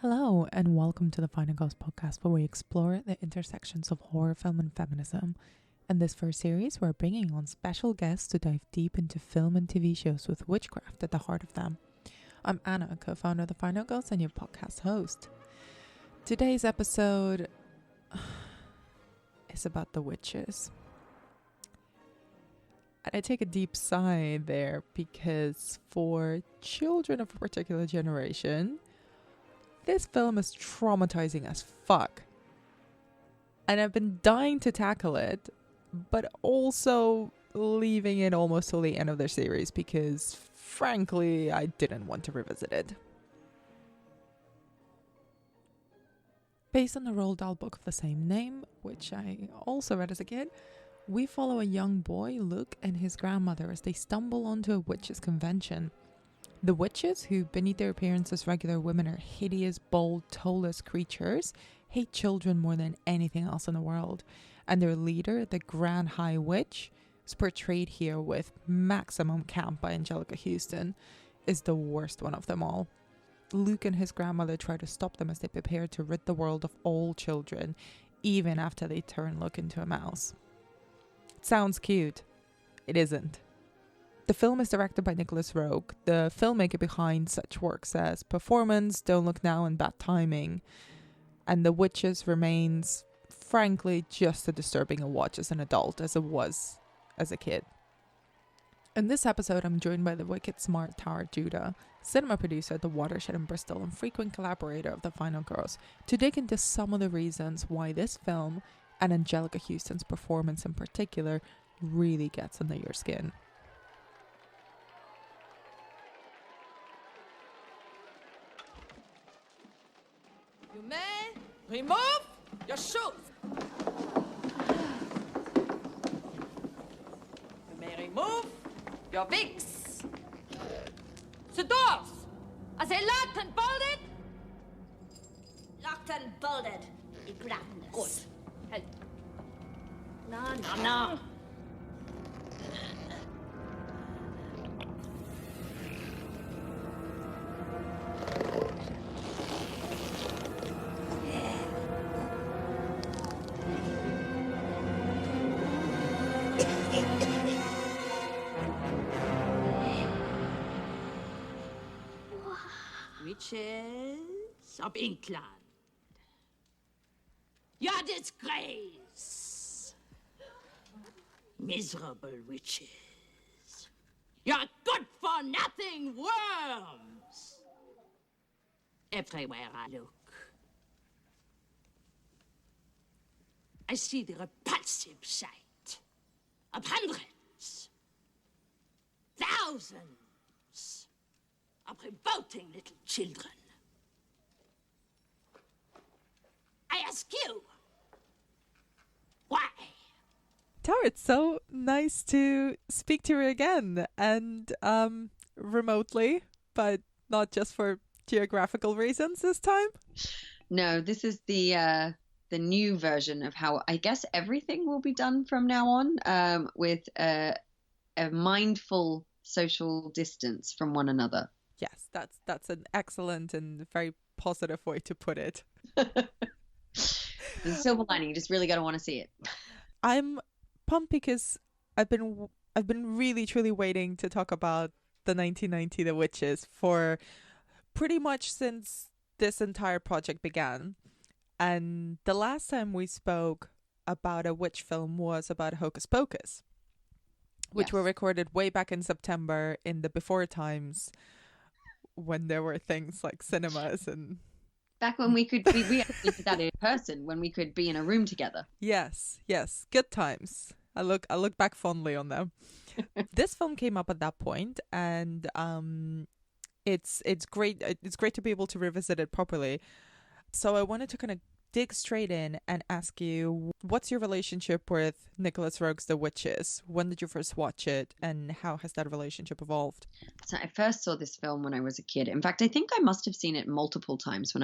Hello, and welcome to the Final Girls podcast, where we explore the intersections of horror film and feminism. In this first series, we're bringing on special guests to dive deep into film and TV shows with witchcraft at the heart of them. I'm Anna, co-founder of the Final Girls and your podcast host. Today's episode is about the witches. And I take a deep sigh there because for children of a particular generation, this film is traumatizing as fuck. And I've been dying to tackle it, but also leaving it almost till the end of the series because, frankly, I didn't want to revisit it. Based on the Roald Dahl book of the same name, which I also read as a kid, we follow a young boy, Luke, and his grandmother as they stumble onto a witches' convention. The witches, who beneath their appearance as regular women are hideous, bold, toeless creatures, hate children more than anything else in the world. And their leader, the Grand High Witch, is portrayed here with maximum camp by Angelica Houston, is the worst one of them all. Luke and his grandmother try to stop them as they prepare to rid the world of all children, even after they turn Luke into a mouse. It sounds cute. It isn't. The film is directed by Roeg, the filmmaker behind such works as Performance, Don't Look Now, and Bad Timing. And The Witches remains, frankly, just as disturbing a watch as an adult as it was as a kid. In this episode, I'm joined by the wicked smart Tara Judah, cinema producer at The Watershed in Bristol and frequent collaborator of The Final Girls, to dig into some of the reasons why this film, and Angelica Houston's performance in particular, really gets under your skin. You may remove your shoes. You may remove your wigs. The doors, are they locked and bolted? Locked and bolted, Your Gladness. Good. Hey. No. Witches of England. Your disgrace. Miserable witches. You're good-for-nothing worms. Everywhere I look, I see the repulsive sight of hundreds, thousands of revolting little children. I ask you, why? Tara, it's so nice to speak to you again, and remotely, but not just for geographical reasons this time. No, this is the new version of how I guess everything will be done from now on, with a mindful social distance from one another. Yes, that's an excellent and very positive way to put it. There's a silver lining. You just really got to want to see it. I'm pumped because I've been really truly waiting to talk about the 1990 The Witches for pretty much since this entire project began. And the last time we spoke about a witch film was about Hocus Pocus, which were recorded way back in September in the before times when there were things like cinemas and back when we actually did that in person, when we could be in a room together. Yes, good times. I look back fondly on them. This film came up at that point, and it's great. It's great to be able to revisit it properly. So I wanted to kind of dig straight in and ask you, what's your relationship with Nicholas Roeg's The Witches? When did you first watch it, and how has that relationship evolved? So I first saw this film when I was a kid. In fact, I think I must have seen it multiple times when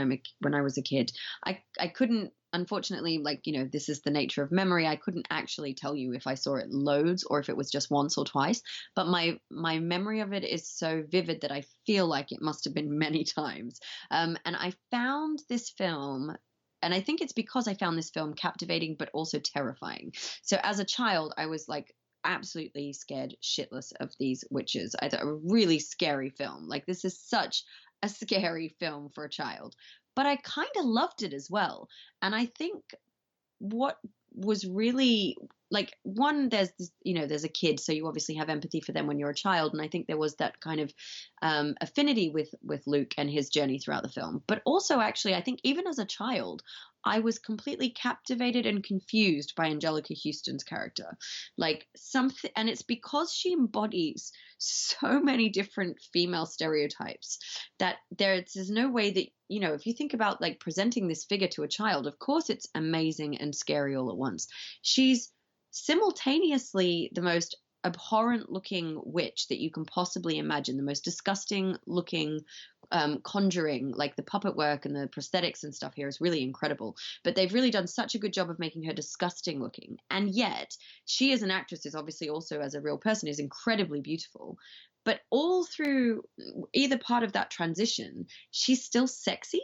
I was a kid. I couldn't unfortunately, like, this is the nature of memory. I couldn't actually tell you if I saw it loads or if it was just once or twice. But my memory of it is so vivid that I feel like it must have been many times. And I found this film. And I think it's because I found this film captivating, but also terrifying. So as a child, I was like absolutely scared shitless of these witches. I thought a really scary film. Like, this is such a scary film for a child. But I kind of loved it as well. And I think what was really like, one, there's this, there's a kid, so you obviously have empathy for them when you're a child, and I think there was that kind of affinity with Luke and his journey throughout the film. But also, actually, I think even as a child, I was completely captivated and confused by Angelica Houston's character. Like, something, and it's because she embodies so many different female stereotypes that there's no way that, if you think about like presenting this figure to a child, of course it's amazing and scary all at once. She's simultaneously the most abhorrent looking witch that you can possibly imagine, the most disgusting looking conjuring. Like, the puppet work and the prosthetics and stuff here is really incredible, but they've really done such a good job of making her disgusting looking. And yet she, as an actress, is obviously also as a real person is incredibly beautiful. But all through either part of that transition, she's still sexy.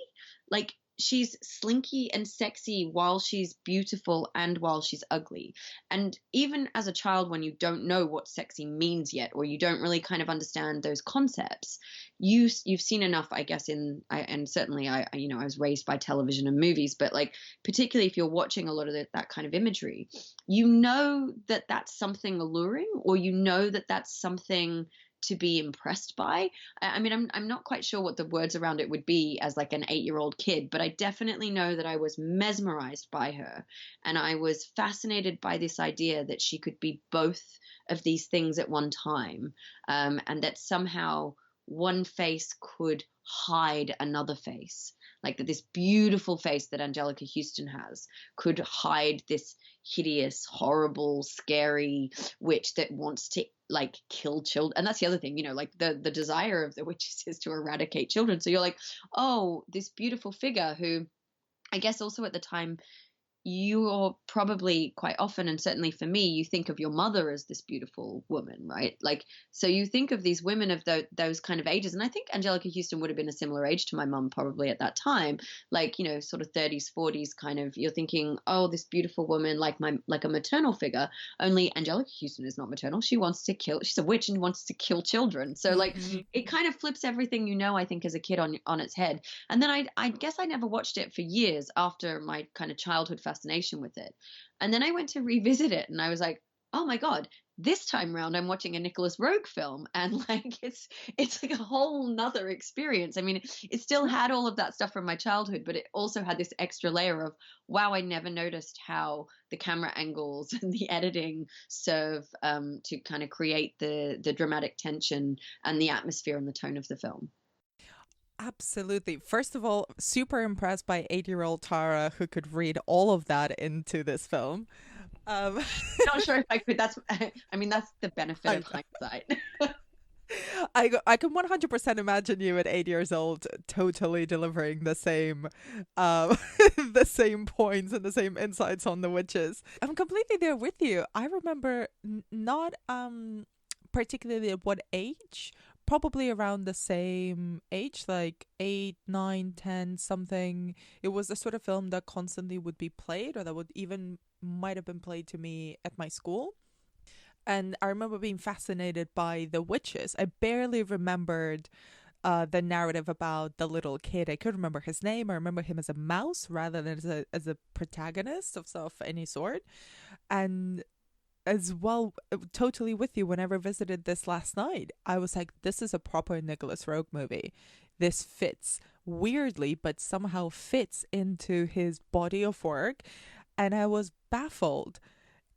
Like, she's slinky and sexy while she's beautiful and while she's ugly. And even as a child, when you don't know what sexy means yet, or you don't really kind of understand those concepts, you've seen enough, I guess, and certainly I was raised by television and movies, but like, particularly if you're watching a lot of that kind of imagery, that that's something alluring, or that that's something to be impressed by. I mean, I'm not quite sure what the words around it would be as like an 8-year-old kid, but I definitely know that I was mesmerized by her, and I was fascinated by this idea that she could be both of these things at one time, and that somehow one face could hide another face. Like, that this beautiful face that Angelica Houston has could hide this hideous, horrible, scary witch that wants to like kill children. And that's the other thing, like the desire of the witches is to eradicate children. So you're like, oh, this beautiful figure who, I guess also at the time, you're probably quite often, and certainly for me, you think of your mother as this beautiful woman, right? Like, so you think of these women of those kind of ages. And I think Angelica Houston would have been a similar age to my mum probably at that time, like, sort of 30s, 40s kind of, you're thinking, oh, this beautiful woman, like a maternal figure. Only Angelica Houston is not maternal. She's a witch and wants to kill children. So like, it kind of flips everything, I think as a kid on its head. And then I guess I never watched it for years after my kind of childhood fascination with it. And then I went to revisit it, and I was like, oh my God, this time round I'm watching a Nicholas Roeg film, and like it's like a whole nother experience. I mean, it still had all of that stuff from my childhood, but it also had this extra layer of, wow, I never noticed how the camera angles and the editing serve to kind of create the dramatic tension and the atmosphere and the tone of the film. Absolutely. First of all, super impressed by 8-year-old Tara, who could read all of that into this film. Not sure if I could. That's the benefit of hindsight. I can 100% imagine you at 8 years old totally delivering the same the same points and the same insights on the witches. I'm completely there with you. I remember not particularly at what age, probably around the same age, like 8, 9, 10, something. It was the sort of film that constantly would be played, or that would even might have been played to me at my school. And I remember being fascinated by the witches. I barely remembered the narrative about the little kid. I could remember his name. I remember him as a mouse rather than as a protagonist of any sort. And as well, totally with you, when I revisited this last night, I was like, this is a proper Nicholas Roeg movie. This fits weirdly, but somehow fits into his body of work. And I was baffled,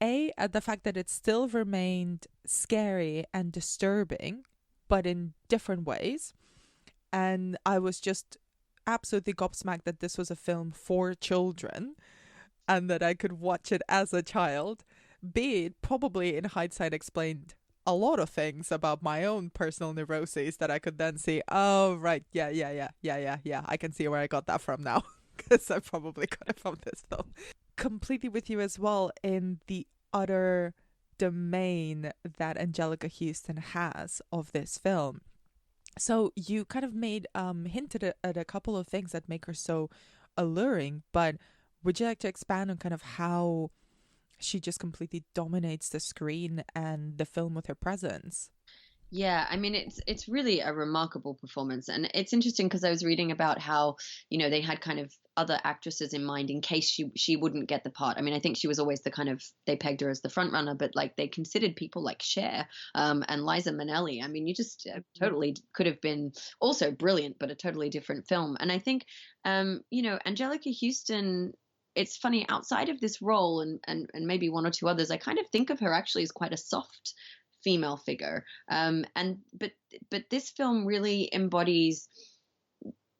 at the fact that it still remained scary and disturbing, but in different ways. And I was just absolutely gobsmacked that this was a film for children and that I could watch it as a child. Be it probably in hindsight explained a lot of things about my own personal neuroses that I could then see, oh, right, yeah, I can see where I got that from now. because I probably got it from this film. Completely with you as well in the utter domain that Angelica Houston has of this film. So you kind of made hinted at a couple of things that make her so alluring, but would you like to expand on kind of how she just completely dominates the screen and the film with her presence? Yeah, I mean it's really a remarkable performance, and it's interesting because I was reading about how they had kind of other actresses in mind in case she wouldn't get the part. I mean, I think she was always the kind of, they pegged her as the front runner, but like they considered people like Cher and Liza Minnelli. I mean, you just totally could have been also brilliant, but a totally different film. And I think Angelica Houston. It's funny, outside of this role and maybe one or two others, I kind of think of her actually as quite a soft female figure. But this film really embodies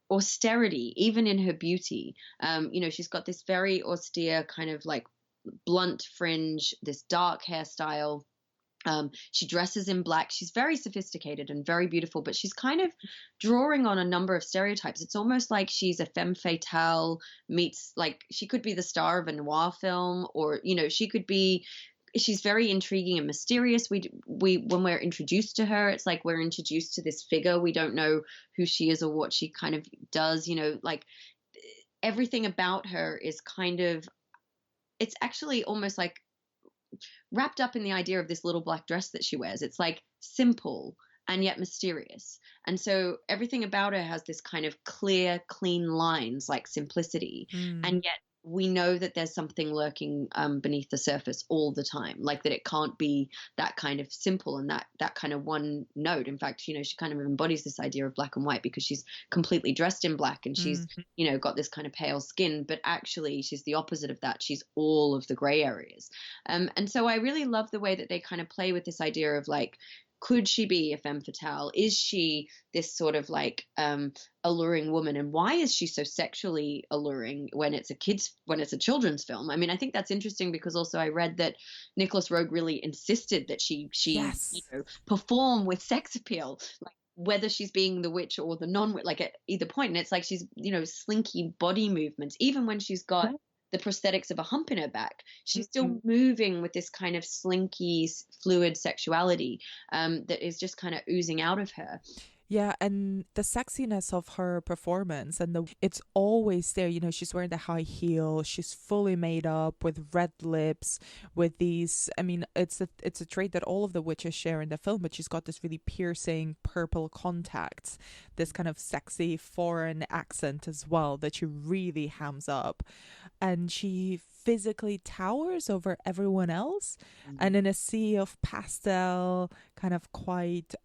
austerity, even in her beauty. She's got this very austere kind of like blunt fringe, this dark hairstyle. She dresses in black. She's very sophisticated and very beautiful, but she's kind of drawing on a number of stereotypes. It's almost like she's a femme fatale meets, like, she could be the star of a noir film, or she could be. She's very intriguing and mysterious. We when we're introduced to her, it's like we're introduced to this figure. We don't know who she is or what she kind of does. Like everything about her is kind of. It's actually almost like wrapped up in the idea of this little black dress that she wears. It's like simple and yet mysterious. And so everything about her has this kind of clear, clean lines, like simplicity. And yet we know that there's something lurking beneath the surface all the time, like that it can't be that kind of simple and that kind of one note. In fact, she kind of embodies this idea of black and white because she's completely dressed in black and she's, got this kind of pale skin, but actually she's the opposite of that. She's all of the gray areas. And so I really love the way that they kind of play with this idea of like, could she be a femme fatale? Is she this sort of like alluring woman? And why is she so sexually alluring when it's a children's film? I mean, I think that's interesting because also I read that Nicholas Roeg really insisted that she Yes. perform with sex appeal, like whether she's being the witch or the non-witch, like at either point. And it's like she's slinky body movements, even when she's got the prosthetics of a hump in her back, she's still moving with this kind of slinky, fluid sexuality that is just kind of oozing out of her. Yeah, and the sexiness of her performance it's always there. She's wearing the high heel, she's fully made up with red lips, with these, I mean, it's a trait that all of the witches share in the film, but she's got this really piercing purple contacts, this kind of sexy foreign accent as well that she really hams up. And she physically towers over everyone else. And in a sea of pastel, kind of quite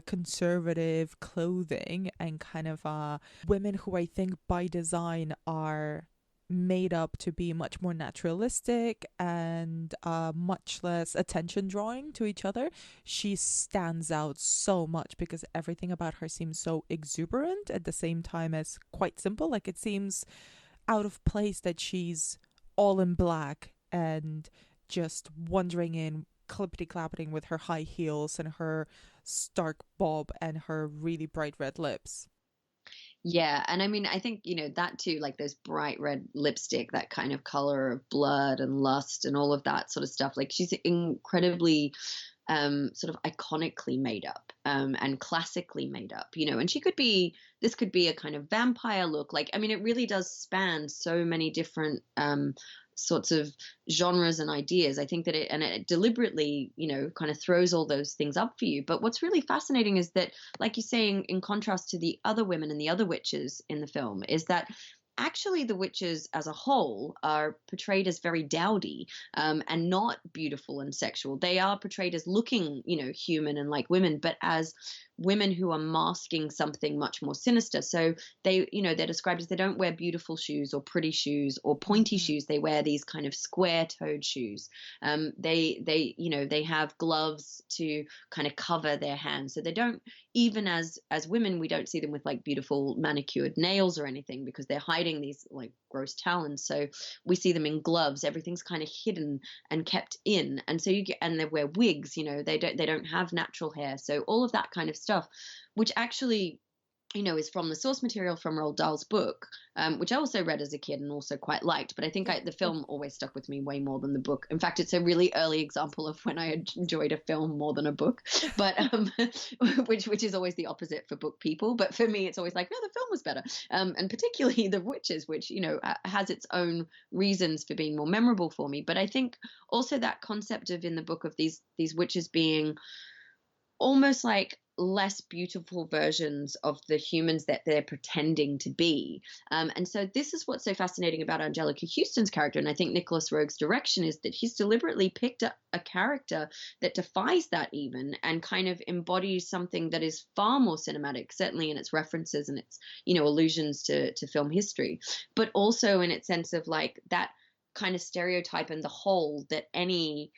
conservative clothing and kind of women who I think by design are made up to be much more naturalistic and much less attention drawing to each other, she stands out so much because everything about her seems so exuberant at the same time as quite simple. Like it seems out of place that she's all in black and just wandering in clippity-clappeting with her high heels and her stark bob and her really bright red lips. Yeah, and I mean, I think, that too, like those bright red lipstick, that kind of color of blood and lust and all of that sort of stuff. Like she's incredibly sort of iconically made up and classically made up, and this could be a kind of vampire look. Like, I mean, it really does span so many different sorts of genres and ideas. I think that it deliberately, kind of throws all those things up for you. But what's really fascinating is that, like you're saying, in contrast to the other women and the other witches in the film, is that actually the witches as a whole are portrayed as very dowdy and not beautiful and sexual. They are portrayed as looking, human and like women, but as women who are masking something much more sinister. So they're described as, they don't wear beautiful shoes or pretty shoes or pointy shoes. They wear these kind of square-toed shoes. They have gloves to kind of cover their hands. So they don't, even as women, we don't see them with like beautiful manicured nails or anything because they're hiding these like gross talons. So we see them in gloves. Everything's kind of hidden and kept in. And so and they wear wigs, they don't have natural hair. So all of that kind of stuff, which actually is from the source material from Roald Dahl's book, which I also read as a kid and also quite liked. But I think the film always stuck with me way more than the book. In fact, it's a really early example of when I enjoyed a film more than a book, but which is always the opposite for book people. But for me, it's always like, no, the film was better. And particularly The Witches, which, has its own reasons for being more memorable for me. But I think also that concept of in the book of these witches being almost like less beautiful versions of the humans that they're pretending to be. And so this is what's so fascinating about Angelica Houston's character. And I think Nicholas Roeg's direction is that he's deliberately picked a character that defies that even and kind of embodies something that is far more cinematic, certainly in its references and its, allusions to film history, but also in its sense of like that kind of stereotype and the whole that any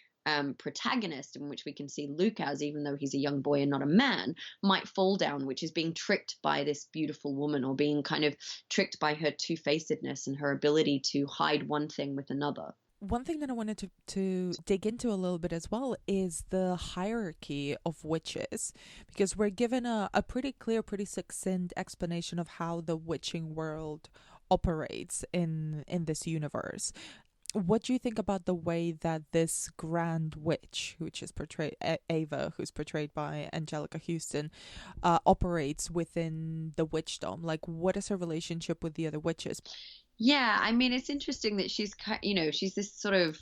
protagonist, in which we can see Luke as, even though he's a young boy and not a man, might fall down, which is being tricked by this beautiful woman, or being kind of tricked by her two-facedness and her ability to hide one thing with another. One thing that I wanted to dig into a little bit as well is the hierarchy of witches, because we're given a pretty clear, pretty succinct explanation of how the witching world operates in this universe. What do you think about the way that this grand witch, which is portrayed, Ava, who's portrayed by Angelica Houston, operates within the witchdom? Like, what is her relationship with the other witches? Yeah, I mean, it's interesting that she's this sort of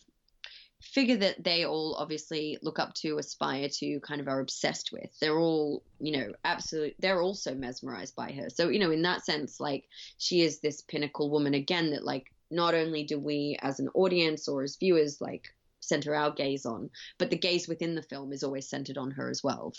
figure that they all obviously look up to, aspire to, kind of are obsessed with. They're all, absolutely, they're also mesmerized by her. So, in that sense, like, she is this pinnacle woman again that, like, not only do we as an audience or as viewers like center our gaze on, but the gaze within the film is always centered on her as well,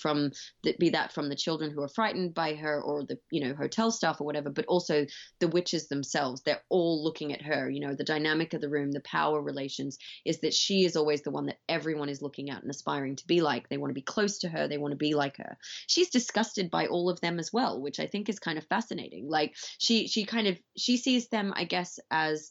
be that from the children who are frightened by her or the hotel staff or whatever, but also the witches themselves. They're all looking at her. The dynamic of the room, the power relations, is that she is always the one that everyone is looking at and aspiring to be like. They want to be close to her, they want to be like her. She's disgusted by all of them as well, which I think is kind of fascinating. Like she sees them, I guess, as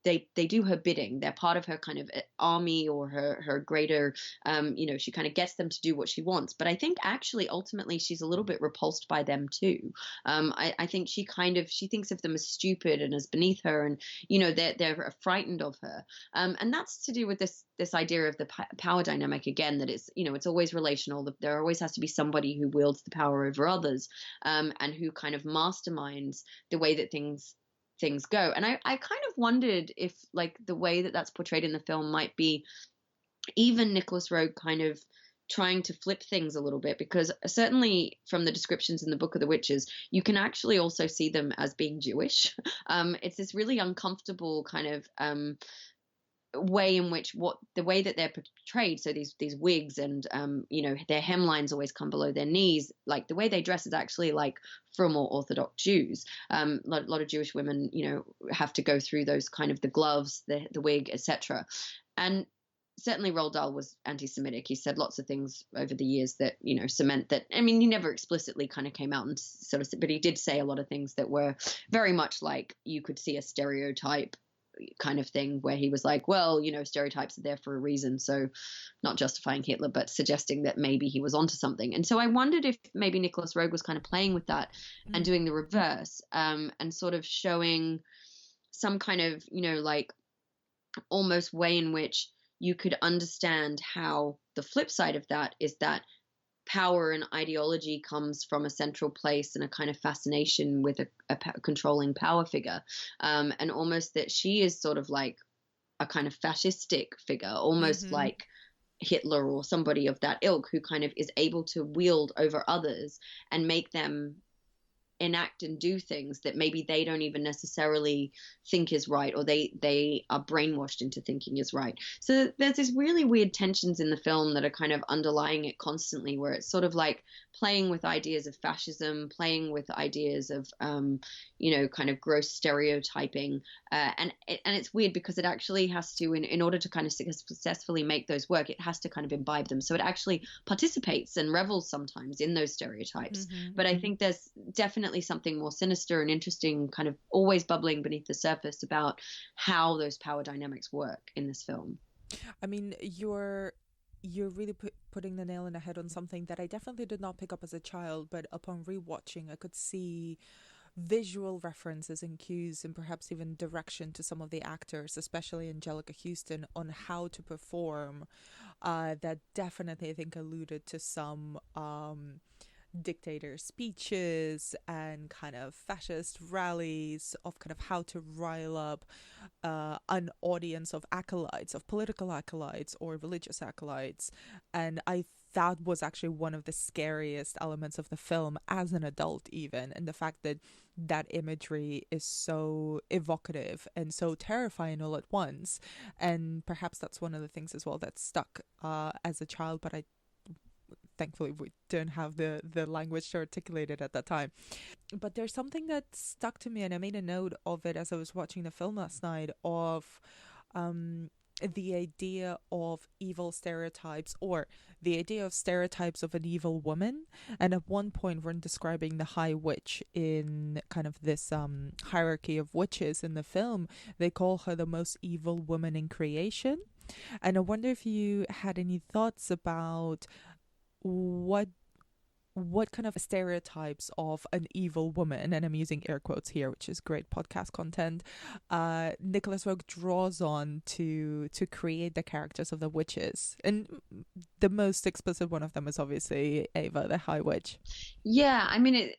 they do her bidding. They're part of her kind of army or her greater, she kind of gets them to do what she wants. But I think actually ultimately she's a little bit repulsed by them too. I think she thinks of them as stupid and as beneath her, and they're frightened of her. And that's to do with this idea of the power dynamic again, that it's always relational. There always has to be somebody who wields the power over others, and who kind of masterminds the way that things go. And I kind of wondered if like the way that that's portrayed in the film might be even Nicholas Roeg kind of trying to flip things a little bit, because certainly from the descriptions in the Book of the Witches, you can actually also see them as being Jewish. It's this really uncomfortable kind of way in which the way that they're portrayed, so these wigs and their hemlines always come below their knees, like the way they dress is actually like for more Orthodox Jews. A lot of Jewish women have to go through those kind of the gloves, the wig, etc. And certainly Roald Dahl was anti-Semitic. He said lots of things over the years that cement that. I mean, he never explicitly kind of came out and sort of, but he did say a lot of things that were very much like you could see a stereotype kind of thing, where he was like, well, stereotypes are there for a reason, so not justifying Hitler, but suggesting that maybe he was onto something. And so I wondered if maybe Nicholas Roeg was kind of playing with that and doing the reverse, and sort of showing some kind of like almost way in which you could understand how the flip side of that is that power and ideology comes from a central place and a kind of fascination with a controlling power figure, and almost that she is sort of like a kind of fascistic figure, almost like Hitler or somebody of that ilk, who kind of is able to wield over others and make them enact and do things that maybe they don't even necessarily think is right, or they are brainwashed into thinking is right. So there's this really weird tensions in the film that are kind of underlying it constantly, where it's sort of like playing with ideas of fascism, playing with ideas of kind of gross stereotyping, and it's weird because it actually has to, in order to kind of successfully make those work, it has to kind of imbibe them. So it actually participates and revels sometimes in those stereotypes. But I think there's definitely something more sinister and interesting kind of always bubbling beneath the surface about how those power dynamics work in this film. I mean, you're you're really putting the nail in the head on something that I definitely did not pick up as a child, but upon rewatching, I could see visual references and cues and perhaps even direction to some of the actors, especially Angelica Houston, on how to perform. That definitely, I think, alluded to some dictator speeches and kind of fascist rallies of kind of how to rile up an audience of acolytes, of political acolytes or religious acolytes. And that was actually one of the scariest elements of the film as an adult, even, and the fact that that imagery is so evocative and so terrifying all at once. And perhaps that's one of the things as well that stuck as a child, but thankfully we didn't have the language to articulate it at that time. But there's something that stuck to me, and I made a note of it as I was watching the film last night, of the idea of evil stereotypes, or the idea of stereotypes of an evil woman. And at one point when describing the High Witch in kind of this hierarchy of witches in the film, they call her the most evil woman in creation. And I wonder if you had any thoughts about what kind of stereotypes of an evil woman, and I'm using air quotes here, which is great podcast content, Nicholas Roeg draws on to create the characters of the witches. And the most explicit one of them is obviously Ava, the High Witch. Yeah, I mean,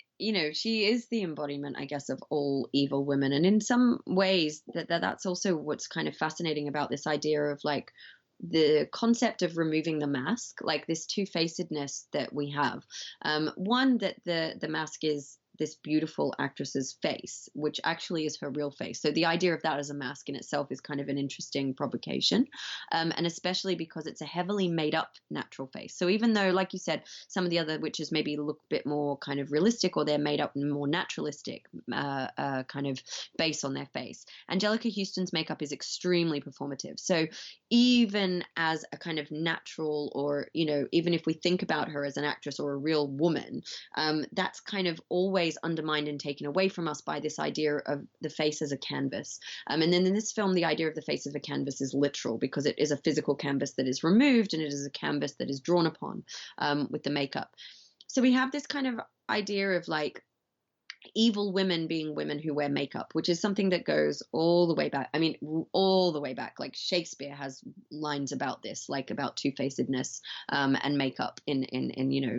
she is the embodiment, I guess, of all evil women. And in some ways, that's also what's kind of fascinating about this idea of like the concept of removing the mask, like this two-facedness that we have. One, that the mask is this beautiful actress's face, which actually is her real face. So the idea of that as a mask in itself is kind of an interesting provocation, and especially because it's a heavily made up natural face. So even though, like you said, some of the other witches maybe look a bit more kind of realistic, or they're made up and more naturalistic kind of base on their face, Angelica Houston's makeup is extremely performative. So even as a kind of natural, or even if we think about her as an actress or a real woman, that's kind of always undermined and taken away from us by this idea of the face as a canvas. And then in this film, the idea of the face as a canvas is literal, because it is a physical canvas that is removed, and it is a canvas that is drawn upon with the makeup. So we have this kind of idea of like evil women being women who wear makeup, which is something that goes all the way back. I mean, all the way back. Like Shakespeare has lines about this, like about two-facedness and makeup in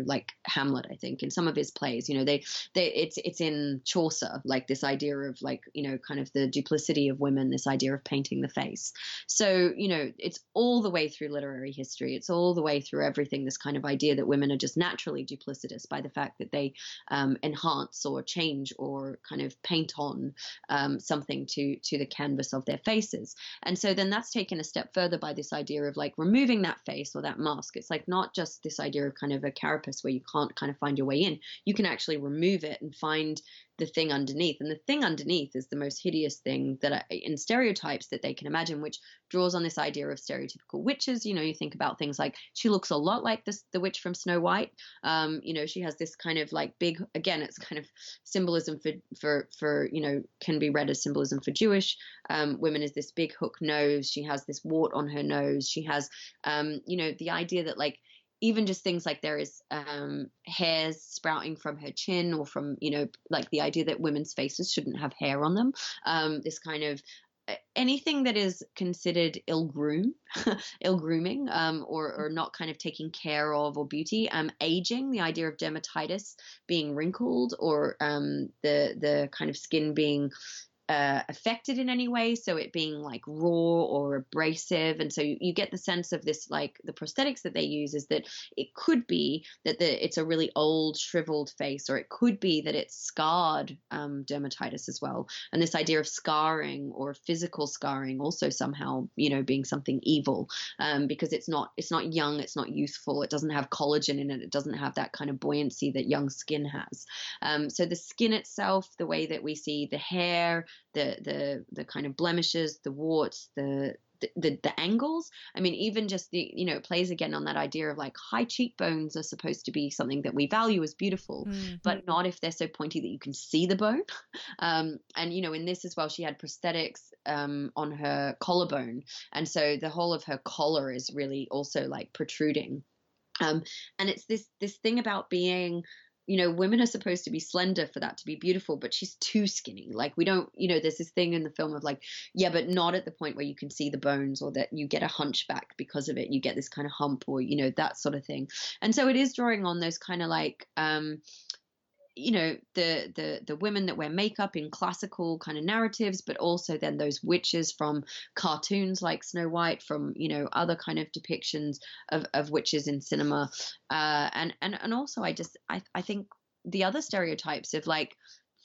like Hamlet, I think, in some of his plays. It's in Chaucer, like this idea of like kind of the duplicity of women, this idea of painting the face. So it's all the way through literary history. It's all the way through everything. This kind of idea that women are just naturally duplicitous by the fact that they enhance or change or kind of paint on something to the canvas of their faces. And so then that's taken a step further by this idea of like removing that face or that mask. It's like not just this idea of kind of a carapace where you can't kind of find your way in. You can actually remove it and find the thing underneath. And the thing underneath is the most hideous thing in stereotypes that they can imagine, which draws on this idea of stereotypical witches. You think about things like she looks a lot like the witch from Snow White. She has this kind of like big, again, it's kind of symbolism for can be read as symbolism for Jewish women, is this big hook nose. She has this wart on her nose. She has, the idea that like, even just things like there is hairs sprouting from her chin, or from, like the idea that women's faces shouldn't have hair on them. This kind of anything that is considered ill-grooming, or not kind of taking care of, or beauty, aging, the idea of dermatitis being wrinkled, or the kind of skin being affected in any way, so it being like raw or abrasive. And so you get the sense of this, like the prosthetics that they use is that it could be that it's a really old shriveled face, or it could be that it's scarred dermatitis as well. And this idea of scarring or physical scarring also somehow being something evil, because it's not young, it's not youthful, it doesn't have collagen in it, it doesn't have that kind of buoyancy that young skin has. So the skin itself, the way that we see the hair, the kind of blemishes, the warts, the the angles. I mean, even just the, it plays again on that idea of like high cheekbones are supposed to be something that we value as beautiful, but not if they're so pointy that you can see the bone. And, in this as well, she had prosthetics on her collarbone. And so the whole of her collar is really also like protruding. And it's this thing about being, women are supposed to be slender for that to be beautiful, but she's too skinny. Like we don't, there's this thing in the film of like, yeah, but not at the point where you can see the bones or that you get a hunchback because of it. You get this kind of hump or, that sort of thing. And so it is drawing on those kind of like, the women that wear makeup in classical kind of narratives, but also then those witches from cartoons like Snow White, from other kind of depictions of witches in cinema, and also I think the other stereotypes of like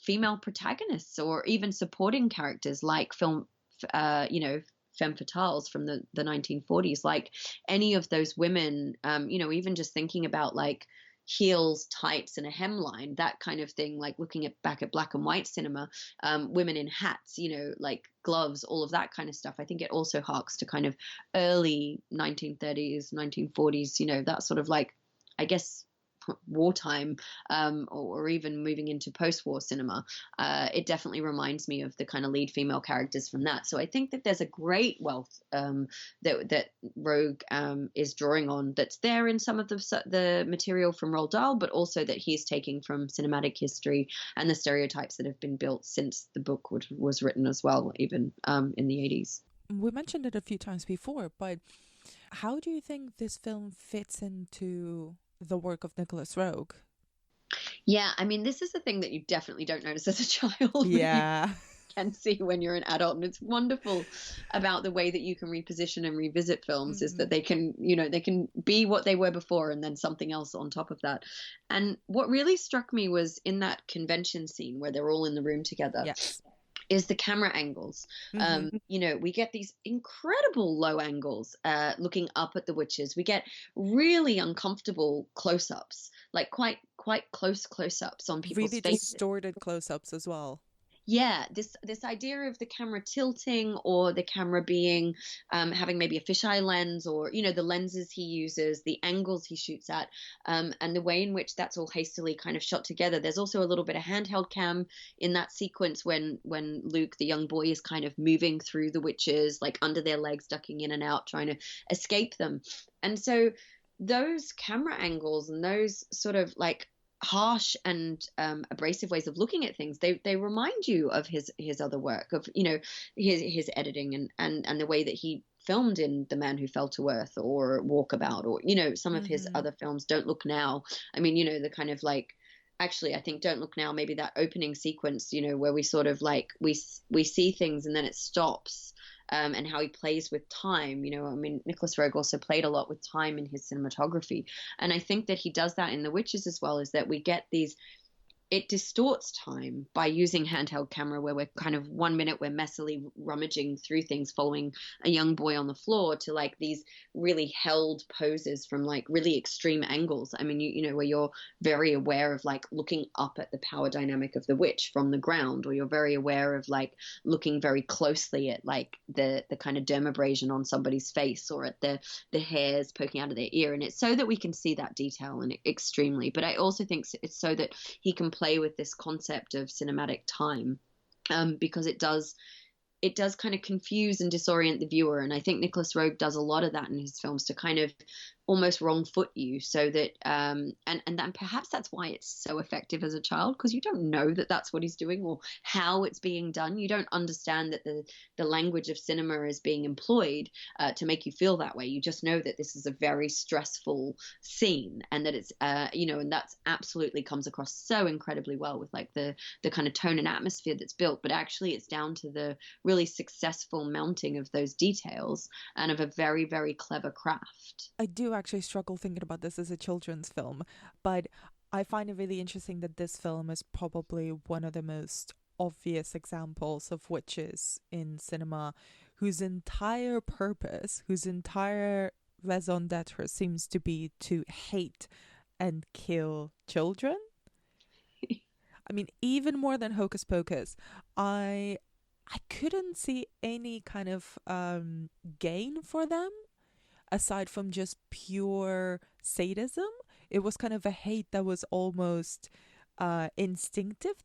female protagonists or even supporting characters like femme fatales from the 1940s, like any of those women, even just thinking about like heels, tights, and a hemline, that kind of thing, like looking back at black and white cinema, women in hats, like gloves, all of that kind of stuff. I think it also harks to kind of early 1930s, 1940s, that sort of like, I guess, wartime, or even moving into post-war cinema. It definitely reminds me of the kind of lead female characters from that. So I think that there's a great wealth that Roeg is drawing on that's there in some of the material from Roald Dahl, but also that he's taking from cinematic history and the stereotypes that have been built since the book was written as well, even in the 80s. We mentioned it a few times before, but how do you think this film fits into the work of Nicholas Roeg? Yeah, I mean, this is the thing that you definitely don't notice as a child. Yeah. You can see when you're an adult, and it's wonderful about the way that you can reposition and revisit films is that they can, they can be what they were before and then something else on top of that. And what really struck me was in that convention scene where they're all in the room together. Yes. Is the camera angles. We get these incredible low angles looking up at the witches. We get really uncomfortable close-ups, like quite close-ups on people's really faces. Distorted close-ups as well. Yeah, this idea of the camera tilting or the camera being having maybe a fisheye lens, or the lenses he uses, the angles he shoots at, and the way in which that's all hastily kind of shot together. There's also a little bit of handheld cam in that sequence when Luke, the young boy, is kind of moving through the witches, like under their legs, ducking in and out, trying to escape them. And so those camera angles and those sort of like harsh and abrasive ways of looking at things, they remind you of his other work, of his editing and the way that he filmed in The Man Who Fell to Earth or Walkabout, or some of his other films. Don't Look Now. I mean, the kind of like, actually I think Don't Look Now, maybe that opening sequence, where we sort of like we see things and then it stops. And how he plays with time. I mean, Nicholas Roeg also played a lot with time in his cinematography. And I think that he does that in The Witches as well, is that we get these, it distorts time by using handheld camera, where we're kind of 1 minute we're messily rummaging through things, following a young boy on the floor, to like these really held poses from like really extreme angles. I mean, where you're very aware of like looking up at the power dynamic of the witch from the ground, or you're very aware of like looking very closely at like the kind of dermabrasion on somebody's face, or at the hairs poking out of their ear. And it's so that we can see that detail and extremely. But I also think it's so that he can play with this concept of cinematic time, because it does kind of confuse and disorient the viewer. And I think Nicholas Roeg does a lot of that in his films, to kind of almost wrong foot you, so that and then perhaps that's why it's so effective as a child, because you don't know that that's what he's doing or how it's being done. You don't understand that the language of cinema is being employed to make you feel that way. You just know that this is a very stressful scene, and that it's and that's absolutely comes across so incredibly well with like the kind of tone and atmosphere that's built. But actually it's down to the really successful mounting of those details and of a very, very clever craft. I do actually struggle thinking about this as a children's film, but I find it really interesting that this film is probably one of the most obvious examples of witches in cinema, whose entire purpose, whose entire raison d'etre seems to be to hate and kill children. I mean, even more than Hocus Pocus, I I couldn't see any kind of gain for them aside from just pure sadism. It was kind of a hate that was almost instinctive.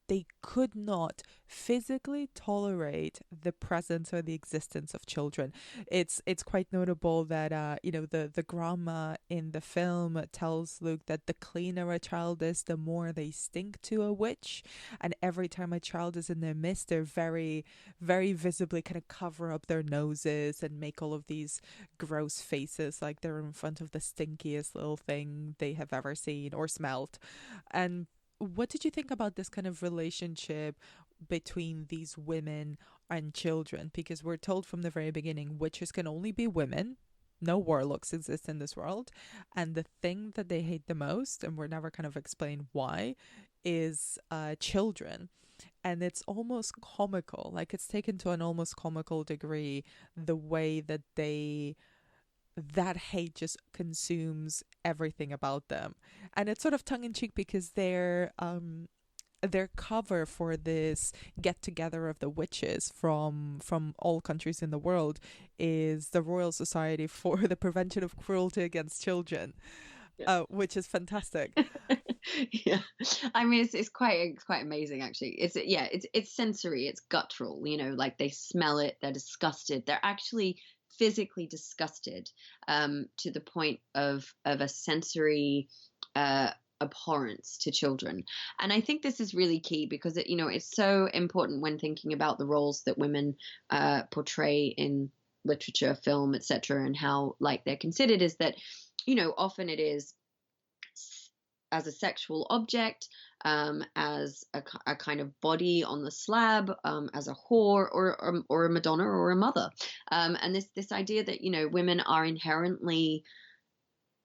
They could not physically tolerate the presence or the existence of children. It's quite notable that the grandma in the film tells Luke that the cleaner a child is, the more they stink to a witch, and every time a child is in their midst, they're very, very visibly kind of cover up their noses and make all of these gross faces, like they're in front of the stinkiest little thing they have ever seen or smelled. And what did you think about this kind of relationship between these women and children? Because we're told from the very beginning witches can only be women. No warlocks exist in this world. And the thing that they hate the most, and we're never kind of explained why, is children. And it's almost comical. Like, it's taken to an almost comical degree, the way that that hate just consumes everything about them. And it's sort of tongue in cheek because their cover for this get together of the witches from all countries in the world is the Royal Society for the Prevention of Cruelty Against Children. Yeah. Which is fantastic. Yeah, I mean, it's quite amazing, actually. It's sensory, it's guttural, like they smell it, they're disgusted, they're actually physically disgusted, to the point of a sensory abhorrence to children. And I think this is really key because it's so important when thinking about the roles that women portray in literature, film, etc., and how like they're considered, is that often it is as a sexual object, as a kind of body on the slab, as a whore or a Madonna or a mother. And this idea that, women are inherently,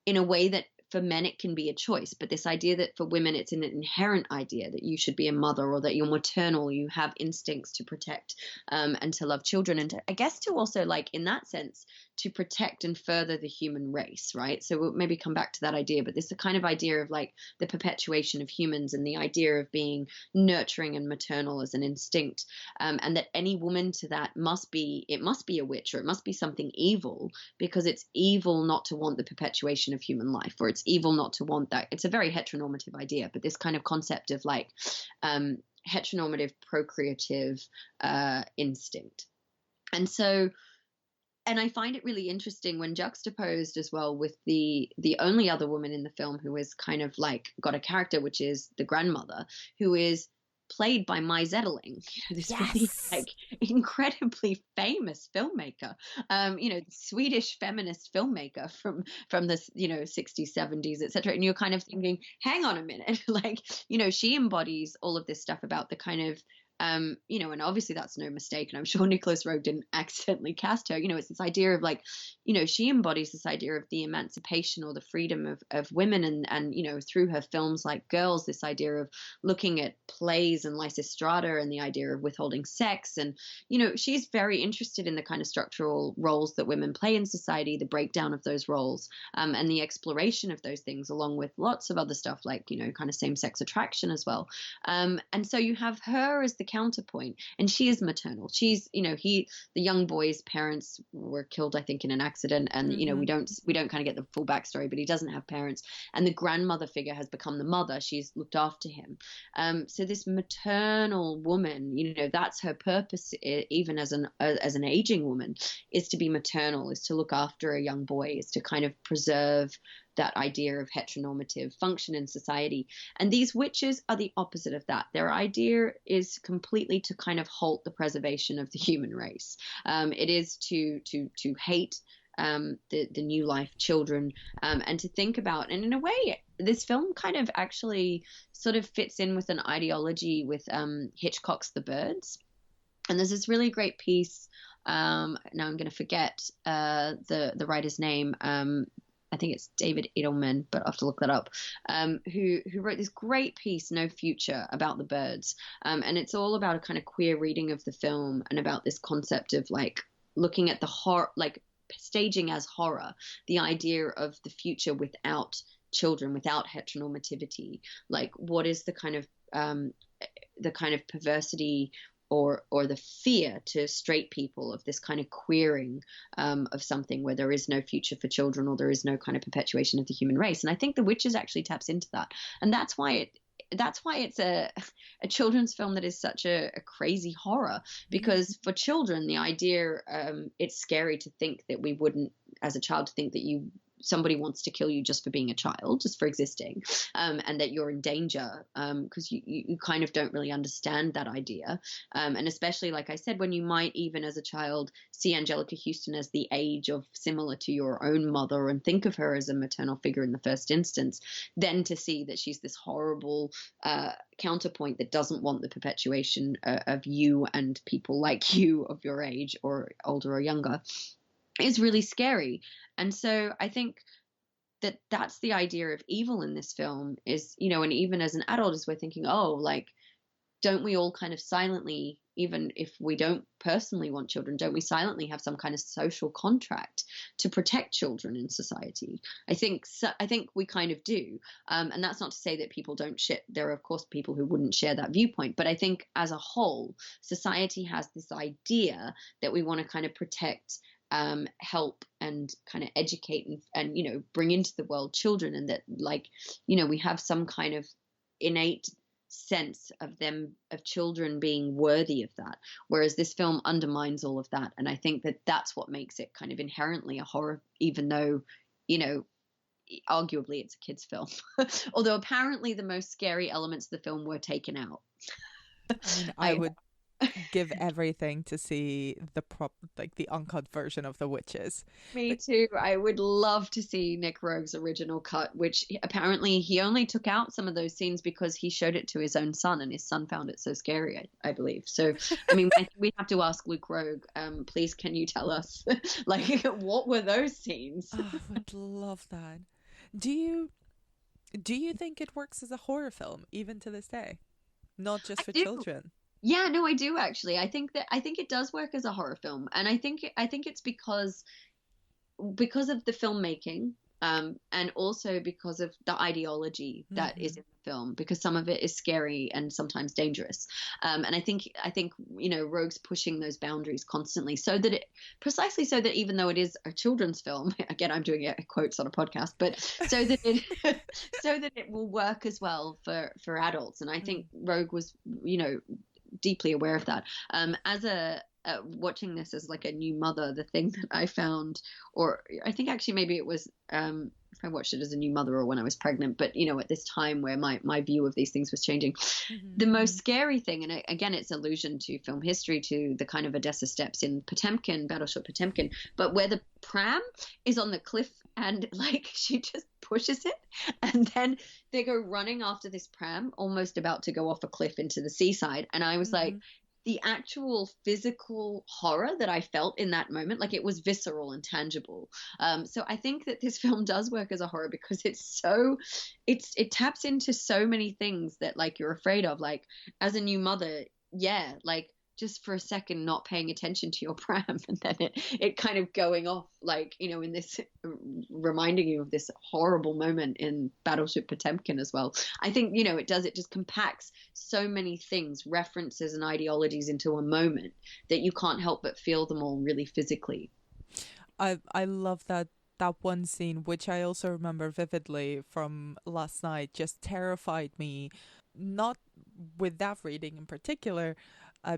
in a way that for men it can be a choice, but this idea that for women it's an inherent idea that you should be a mother, or that you're maternal, you have instincts to protect and to love children, and I guess to also, like, in that sense, to protect and further the human race, right? So we'll maybe come back to that idea, but this is a kind of idea of like the perpetuation of humans and the idea of being nurturing and maternal as an instinct, and that any woman to that must be a witch, or it must be something evil, because it's evil not to want the perpetuation of human life, or it's evil not to want that. It's a very heteronormative idea, but this kind of concept of like heteronormative procreative instinct. And I find it really interesting when juxtaposed as well with the only other woman in the film who is kind of like got a character, which is the grandmother, who is played by Mai Zetterling, this really like incredibly famous filmmaker, the Swedish feminist filmmaker from the 60s, 70s, etc. And you're kind of thinking, hang on a minute, like, she embodies all of this stuff about the kind of and obviously that's no mistake, and I'm sure Nicholas Roeg didn't accidentally cast her. It's this idea of like, she embodies this idea of the emancipation or the freedom of women, and through her films like Girls, this idea of looking at plays and Lysistrata and the idea of withholding sex, and she's very interested in the kind of structural roles that women play in society, the breakdown of those roles, and the exploration of those things, along with lots of other stuff like kind of same-sex attraction as well. And so you have her as the counterpoint, and she is maternal. She's the young boy's parents were killed, I think, in an accident, and we don't kind of get the full backstory, but he doesn't have parents, and the grandmother figure has become the mother. She's looked after him, so this maternal woman, that's her purpose, even as an aging woman, is to be maternal, is to look after a young boy, is to kind of preserve that idea of heteronormative function in society. And these witches are the opposite of that. Their idea is completely to kind of halt the preservation of the human race. It is to hate the new life children, and to think about, and in a way this film kind of actually sort of fits in with an ideology with Hitchcock's The Birds. And there's this really great piece, now I'm going to forget the writer's name, I think it's David Edelman, but I'll have to look that up, who wrote this great piece, No Future, about the birds. And it's all about a kind of queer reading of the film, and about this concept of like looking at the horror, like staging as horror, the idea of the future without children, without heteronormativity. Like, what is the kind of perversity or the fear to straight people of this kind of queering of something where there is no future for children, or there is no kind of perpetuation of the human race. And I think The Witches actually taps into that, and that's why it's a children's film that is such a crazy horror, because for children, the idea, it's scary to think that we wouldn't, as a child, to think that somebody wants to kill you just for being a child, just for existing, and that you're in danger, because you kind of don't really understand that idea. And especially, like I said, when you might even as a child see Angelica Houston as the age of similar to your own mother and think of her as a maternal figure in the first instance, then to see that she's this horrible counterpoint that doesn't want the perpetuation of you and people like you of your age or older or younger is really scary. And so I think that that's the idea of evil in this film is, and even as an adult, as we're thinking, oh, like, don't we all kind of silently, even if we don't personally want children, don't we silently have some kind of social contract to protect children in society? I think we kind of do. And that's not to say that people don't share. There are, of course, people who wouldn't share that viewpoint. But I think as a whole, society has this idea that we want to kind of protect, help and kind of educate and bring into the world children, and that, like, we have some kind of innate sense of children being worthy of that, whereas this film undermines all of that. And I think that that's what makes it kind of inherently a horror, even though arguably it's a kids film. Although apparently the most scary elements of the film were taken out. I mean, I would give everything to see the uncut version of The Witches. Me too. I would love to see Nick Roeg's original cut, which apparently he only took out some of those scenes because he showed it to his own son, and his son found it so scary, I believe. So, I mean, we have to ask Luke Roeg, please, can you tell us, like, what were those scenes? Oh, I would love that. Do you think it works as a horror film even to this day, not just for children? Yeah, no, I do actually. I think it does work as a horror film, and I think it's because of the filmmaking, and also because of the ideology that is in the film, because some of it is scary and sometimes dangerous. And I think Roeg's pushing those boundaries constantly, precisely so that even though it is a children's film, again, I'm doing it quotes on a podcast, but so that it will work as well for adults. And I think Roeg was, deeply aware of that. As watching this as like a new mother, the thing that I found, or I think actually maybe it was if I watched it as a new mother or when I was pregnant, but at this time where my view of these things was changing, the most scary thing, and again it's allusion to film history, to the kind of Odessa steps in Potemkin, Battleship Potemkin, but where the pram is on the cliff and like she just pushes it, and then they go running after this pram, almost about to go off a cliff into the seaside. And I was like, the actual physical horror that I felt in that moment, like, it was visceral and tangible. So I think that this film does work as a horror because it taps into so many things that, like, you're afraid of, like, as a new mother, like, just for a second not paying attention to your pram, and then it kind of going off, like, in this, reminding you of this horrible moment in Battleship Potemkin as well. I think, it just compacts so many things, references and ideologies into a moment that you can't help but feel them all really physically. I love that one scene, which I also remember vividly from last night, just terrified me, not with that reading in particular,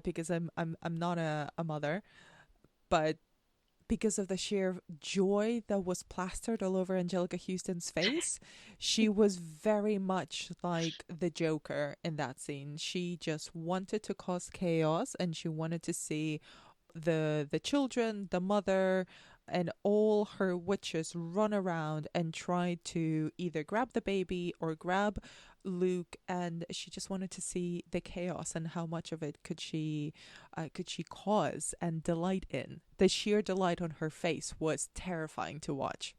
because I'm not a mother, but because of the sheer joy that was plastered all over Angelica Houston's face. She was very much like the Joker in that scene. She just wanted to cause chaos, and she wanted to see the children, the mother, and all her witches run around and try to either grab the baby or grab Luke, and she just wanted to see the chaos and how much of it could she cause and delight in. The sheer delight on her face was terrifying to watch.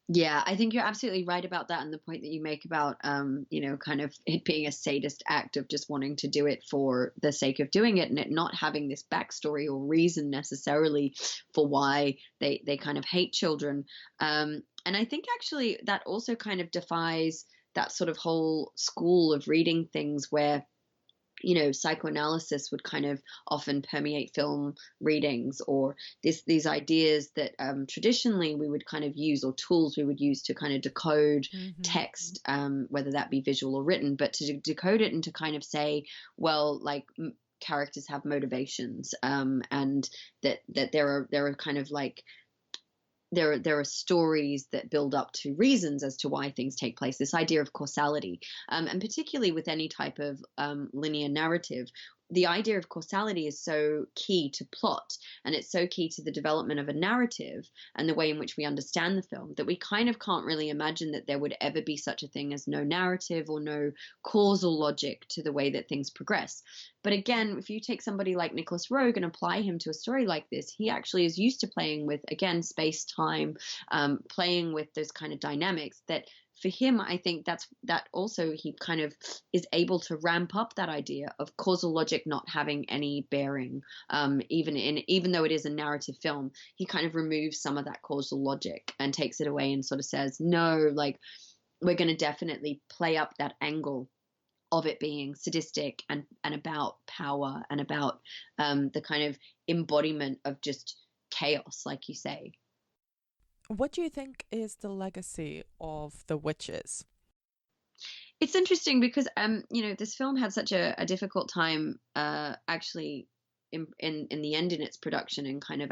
Yeah, I think you're absolutely right about that, and the point that you make about, kind of it being a sadist act of just wanting to do it for the sake of doing it, and it not having this backstory or reason necessarily for why they kind of hate children. And I think actually that also kind of defies that sort of whole school of reading things where psychoanalysis would kind of often permeate film readings, or these ideas that traditionally we would kind of use, or tools we would use to kind of decode text, whether that be visual or written, but to decode it and to kind of say, well, like characters have motivations, and that there are kind of like there are stories that build up to reasons as to why things take place. This idea of causality, and particularly with any type of linear narrative, the idea of causality is so key to plot, and it's so key to the development of a narrative and the way in which we understand the film, that we kind of can't really imagine that there would ever be such a thing as no narrative or no causal logic to the way that things progress. But again, if you take somebody like Nicholas Roeg and apply him to a story like this, he actually is used to playing with, again, space, time, playing with those kind of dynamics that for him, I think that also he kind of is able to ramp up that idea of causal logic not having any bearing, even though it is a narrative film. He kind of removes some of that causal logic and takes it away and sort of says, no, like we're going to definitely play up that angle of it being sadistic and about power and about the kind of embodiment of just chaos, like you say. What do you think is the legacy of the witches? It's interesting because this film had such a difficult time actually in the end in its production, and kind of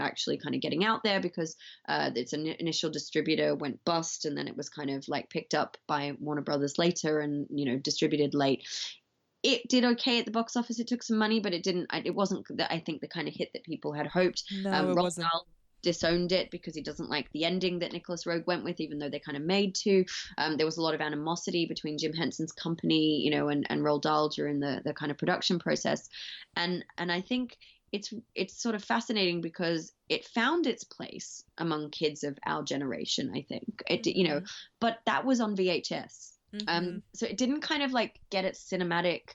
getting out there, because its initial distributor went bust, and then it was kind of like picked up by Warner Brothers later and distributed late. It did okay at the box office. It took some money, but it wasn't I think the kind of hit that people had hoped. No, it wasn't. Disowned it because he doesn't like the ending that Nicholas Roeg went with, even though they kind of made to. There was a lot of animosity between Jim Henson's company, and Roald Dahl during the kind of production process, and I think it's sort of fascinating because it found its place among kids of our generation. I think it, but that was on VHS, so it didn't kind of like get its cinematic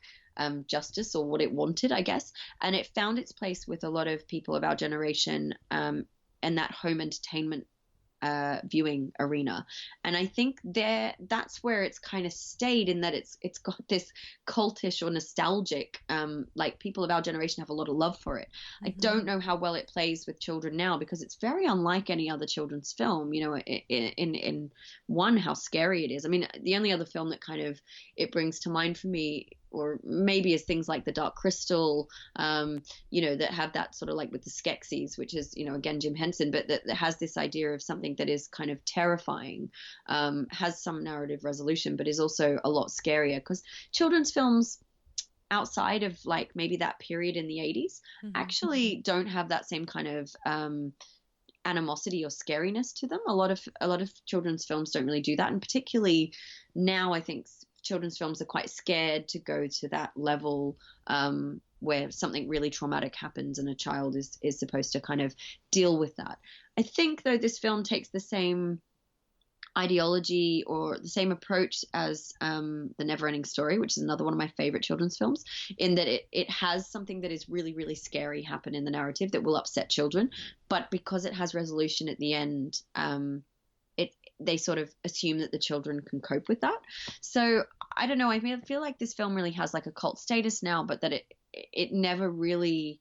justice or what it wanted, I guess, and it found its place with a lot of people of our generation. And that home entertainment viewing arena, and I think that's where it's kind of stayed, in that it's got this cultish or nostalgic, like people of our generation have a lot of love for it. I don't know how well it plays with children now, because it's very unlike any other children's film. In one, how scary it is. I mean, the only other film that kind of it brings to mind for me, or maybe is things like The Dark Crystal, that have that sort of like with the Skeksis, which is, again, Jim Henson, but that has this idea of something that is kind of terrifying, has some narrative resolution, but is also a lot scarier, because children's films outside of like maybe that period in the 80s actually don't have that same kind of animosity or scariness to them. A lot of children's films don't really do that, and particularly now, I think children's films are quite scared to go to that level, where something really traumatic happens and a child is supposed to kind of deal with that. I think, though, this film takes the same ideology or the same approach as The Never-Ending Story, which is another one of my favorite children's films, in that it has something that is really, really scary happen in the narrative that will upset children, but because it has resolution at the end, they sort of assume that the children can cope with that. So I don't know. I feel like this film really has like a cult status now, but that it never really,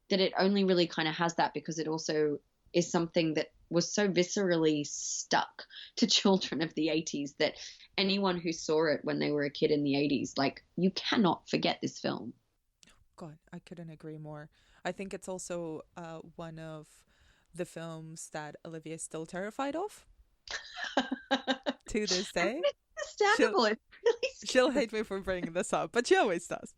that it only really kind of has that because it also is something that was so viscerally stuck to children of the 80s that anyone who saw it when they were a kid in the 80s, like, you cannot forget this film. God, I couldn't agree more. I think it's also one of the films that Olivia is still terrified of. To this day. It's understandable. It's really scary. She'll hate me for bringing this up, but she always does.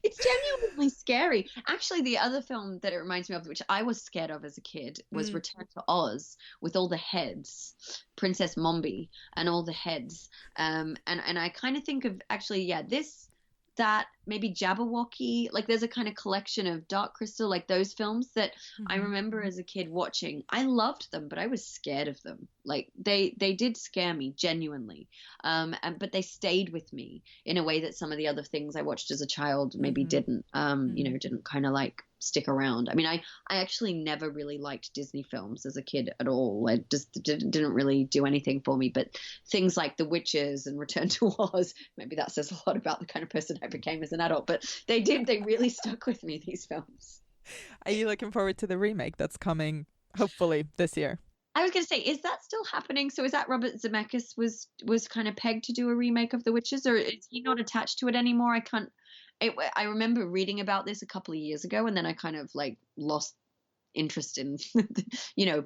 It's genuinely scary. Actually, the other film that it reminds me of, which I was scared of as a kid, was Return to Oz, with all the heads, Princess Mombi and all the heads. And I kind of think of, actually, that maybe Jabberwocky, like there's a kind of collection of Dark Crystal, like those films that I remember as a kid watching. I loved them, but I was scared of them. Like they did scare me genuinely, but they stayed with me in a way that some of the other things I watched as a child maybe didn't. Didn't kind of like stick around. I mean, I actually never really liked Disney films as a kid at all. It just didn't really do anything for me. But things like The Witches and Return to Oz, maybe that says a lot about the kind of person I became as an adult. But they really stuck with me, these films. Are you looking forward to the remake that's coming, hopefully, this year? I was going to say, is that still happening? So is that Robert Zemeckis was kind of pegged to do a remake of The Witches, or is he not attached to it anymore? I remember reading about this a couple of years ago, and then I kind of like lost interest in,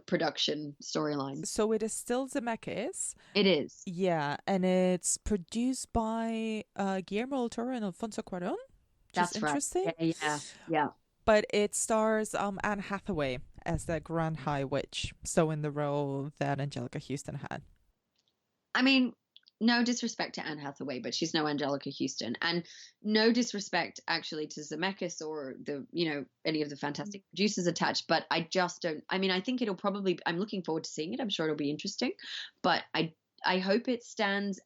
production storylines. So it is still Zemeckis. It is. Yeah, and it's produced by Guillermo del Toro and Alfonso Cuarón. That's interesting. Right. Yeah. But it stars Anne Hathaway as the Grand High Witch, so in the role that Angelica Houston had. I mean, no disrespect to Anne Hathaway, but she's no Angelica Houston, and no disrespect actually to Zemeckis or any of the fantastic producers attached. But I just don't. I mean, I think it'll probably. I'm looking forward to seeing it. I'm sure it'll be interesting, but I hope it stands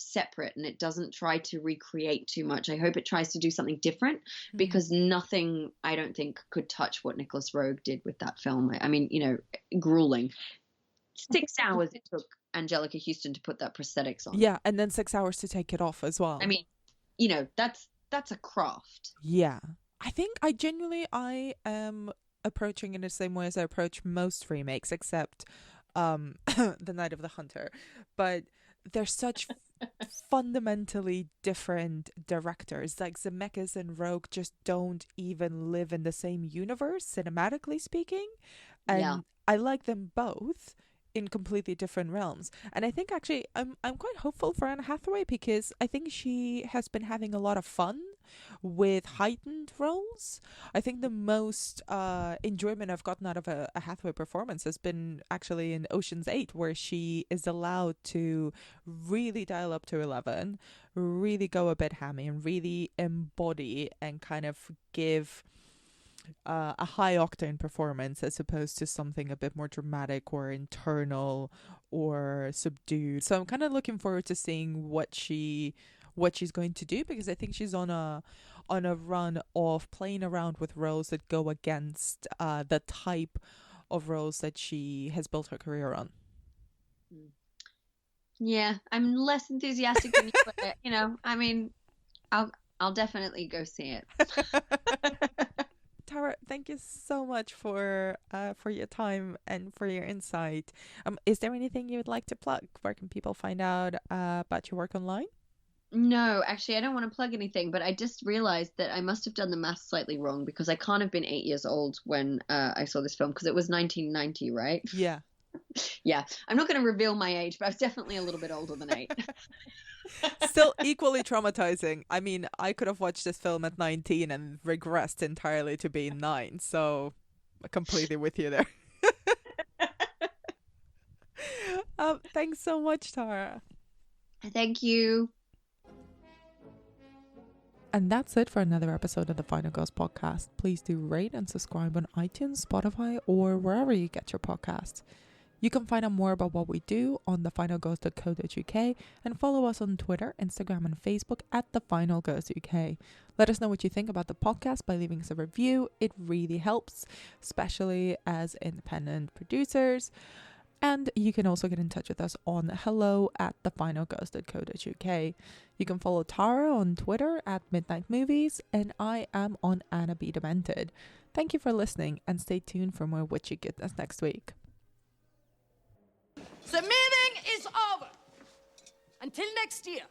separate and it doesn't try to recreate too much. I hope it tries to do something different, because nothing, I don't think, could touch what Nicholas Roeg did with that film. I mean, grueling. 6 hours it took Angelica Houston to put that prosthetics on. Yeah, and then 6 hours to take it off as well. I mean, that's a craft. Yeah. I think I am approaching in the same way as I approach most remakes, except The Night of the Hunter. But they're such fundamentally different directors. Like Zemeckis and Roeg just don't even live in the same universe, cinematically speaking. And I like them both in completely different realms. And I think actually I'm quite hopeful for Anne Hathaway, because I think she has been having a lot of fun with heightened roles. I think the most enjoyment I've gotten out of a Hathaway performance has been actually in Ocean's 8, where she is allowed to really dial up to 11, really go a bit hammy, and really embody and kind of give a high octane performance, as opposed to something a bit more dramatic or internal or subdued. So I'm kind of looking forward to seeing what she's going to do, because I think she's on a run of playing around with roles that go against the type of roles that she has built her career on. Yeah, I'm less enthusiastic than you, but I mean, I'll definitely go see it. Tara, thank you so much for your time and for your insight. Is there anything you would like to plug? Where can people find out about your work online? No, actually, I don't want to plug anything, but I just realized that I must have done the math slightly wrong, because I can't have been 8 years old when I saw this film, because it was 1990, right? Yeah. Yeah. I'm not going to reveal my age, but I was definitely a little bit older than 8. Still equally traumatizing. I mean, I could have watched this film at 19 and regressed entirely to being 9, so I'm completely with you there. Thanks so much, Tara. Thank you. And that's it for another episode of the Final Ghost podcast. Please do rate and subscribe on iTunes, Spotify, or wherever you get your podcasts. You can find out more about what we do on thefinalghost.co.uk and follow us on Twitter, Instagram, and Facebook at thefinalghostuk. Let us know what you think about the podcast by leaving us a review. It really helps, especially as independent producers. And you can also get in touch with us on hello@thefinalghost.co.uk. You can follow Tara on Twitter at Midnight Movies, and I am on Anna B. Demented. Thank you for listening, and stay tuned for more witchy goodness next week. The meeting is over. Until next year.